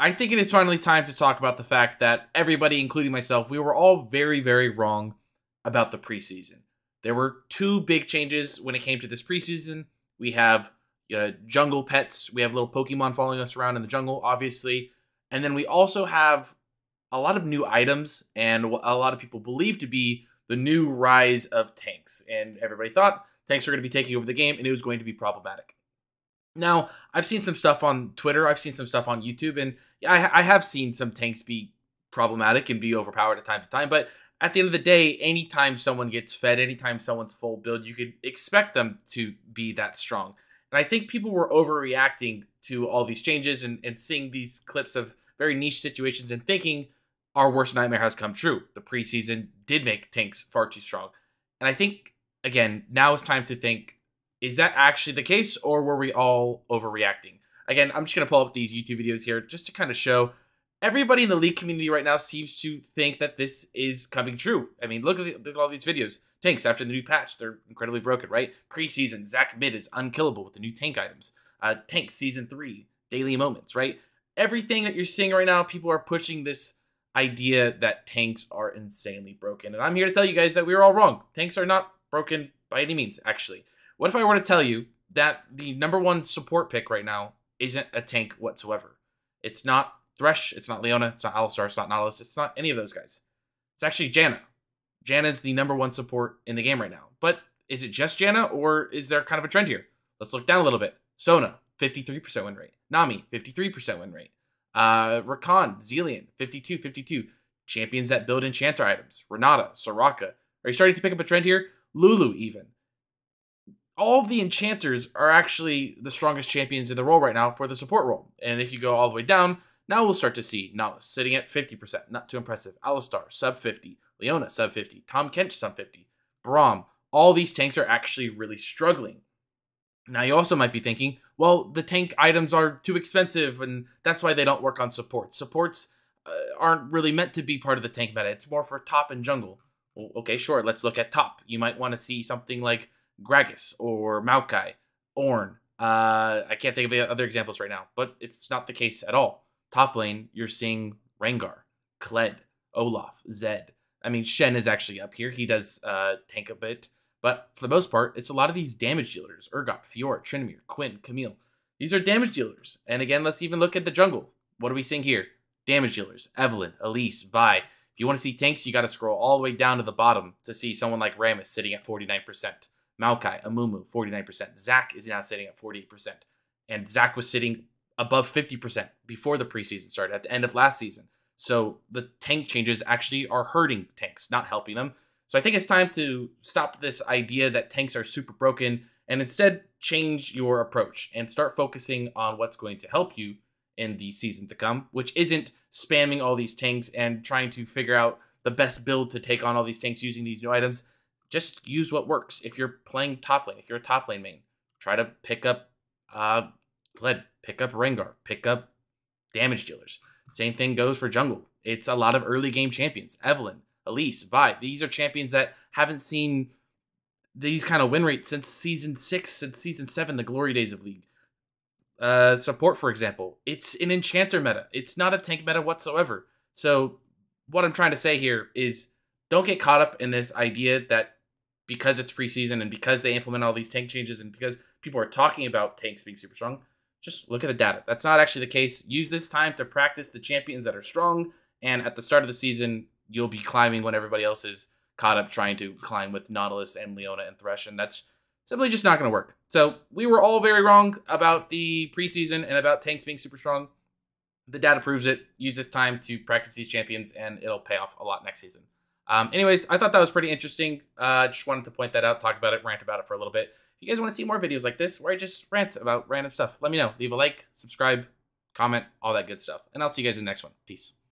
I think it is finally time to talk about the fact that everybody, including myself, we were all very, very wrong about the preseason. There were two big changes when it came to this preseason. We have jungle pets. We have little Pokemon following us around in the jungle, obviously. And then we also have a lot of new items and what a lot of people believe to be the new rise of tanks. And everybody thought tanks are going to be taking over the game and it was going to be problematic. Now, I've seen some stuff on Twitter, I've seen some stuff on YouTube, and yeah, I have seen some tanks be problematic and be overpowered at time to time, but at the end of the day, anytime someone gets fed, anytime someone's full build, you could expect them to be that strong. And I think people were overreacting to all these changes and seeing these clips of very niche situations and thinking our worst nightmare has come true. The preseason did make tanks far too strong. And I think, again, now it's time to think, is that actually the case, or were we all overreacting? Again, I'm just going to pull up these YouTube videos here just to kind of show everybody in the League community right now seems to think that this is coming true. I mean, look at all these videos. Tanks after the new patch, they're incredibly broken, right? Preseason, Zach Mid is unkillable with the new tank items. Tanks Season 3, daily moments, right? Everything that you're seeing right now, people are pushing this idea that tanks are insanely broken. And I'm here to tell you guys that we were all wrong. Tanks are not broken by any means, actually. What if I were to tell you that the #1 support pick right now isn't a tank whatsoever? It's not Thresh, it's not Leona, it's not Alistar, it's not Nautilus, it's not any of those guys. It's actually Janna. Janna's the #1 support in the game right now. But is it just Janna, or is there kind of a trend here? Let's look down a little bit. Sona, 53% win rate. Nami, 53% win rate. Rakan, Zillion, 52. Champions that build enchanter items. Renata, Soraka. Are you starting to pick up a trend here? Lulu, even. All of the enchanters are actually the strongest champions in the role right now for the support role. And if you go all the way down, now we'll start to see Nautilus sitting at 50%. Not too impressive. Alistar, sub 50. Leona, sub 50. Tahm Kench, sub 50. Braum. All these tanks are actually really struggling. Now you also might be thinking, well, the tank items are too expensive and that's why they don't work on support. Supports aren't really meant to be part of the tank meta. It's more for top and jungle. Well, okay, sure. Let's look at top. You might want to see something like Gragas or Maokai, Ornn. I can't think of other examples right now, but it's not the case at all. Top lane, you're seeing Rengar, Kled, Olaf, Zed. I mean, Shen is actually up here. He does tank a bit, but for the most part, it's a lot of these damage dealers. Urgot, Fiora, Tryndamere, Quinn, Camille. These are damage dealers. And again, let's even look at the jungle. What are we seeing here? Damage dealers. Evelynn, Elise, Vi. If you want to see tanks, you got to scroll all the way down to the bottom to see someone like Rammus sitting at 49%. Maokai, Amumu, 49%. Zac is now sitting at 48%. And Zac was sitting above 50% before the preseason started, at the end of last season. So the tank changes actually are hurting tanks, not helping them. So I think it's time to stop this idea that tanks are super broken and instead change your approach and start focusing on what's going to help you in the season to come, which isn't spamming all these tanks and trying to figure out the best build to take on all these tanks using these new items. Just use what works. If you're playing top lane, if you're a top lane main, try to pick up Kled, pick up Rengar, pick up damage dealers. Same thing goes for jungle. It's a lot of early game champions. Evelynn, Elise, Vi. These are champions that haven't seen these kind of win rates since Season 6, since Season 7, the glory days of League. Support, for example. It's an enchanter meta. It's not a tank meta whatsoever. So what I'm trying to say here is don't get caught up in this idea that because it's preseason and because they implement all these tank changes and because people are talking about tanks being super strong, just look at the data. That's not actually the case. Use this time to practice the champions that are strong, and at the start of the season, you'll be climbing when everybody else is caught up trying to climb with Nautilus and Leona and Thresh, and that's simply just not going to work. So we were all very wrong about the preseason and about tanks being super strong. The data proves it. Use this time to practice these champions, and it'll pay off a lot next season. Anyways, I thought that was pretty interesting. Just wanted to point that out, talk about it, rant about it for a little bit. If you guys want to see more videos like this where I just rant about random stuff, let me know. Leave a like, subscribe, comment, all that good stuff. And I'll see you guys in the next one. Peace.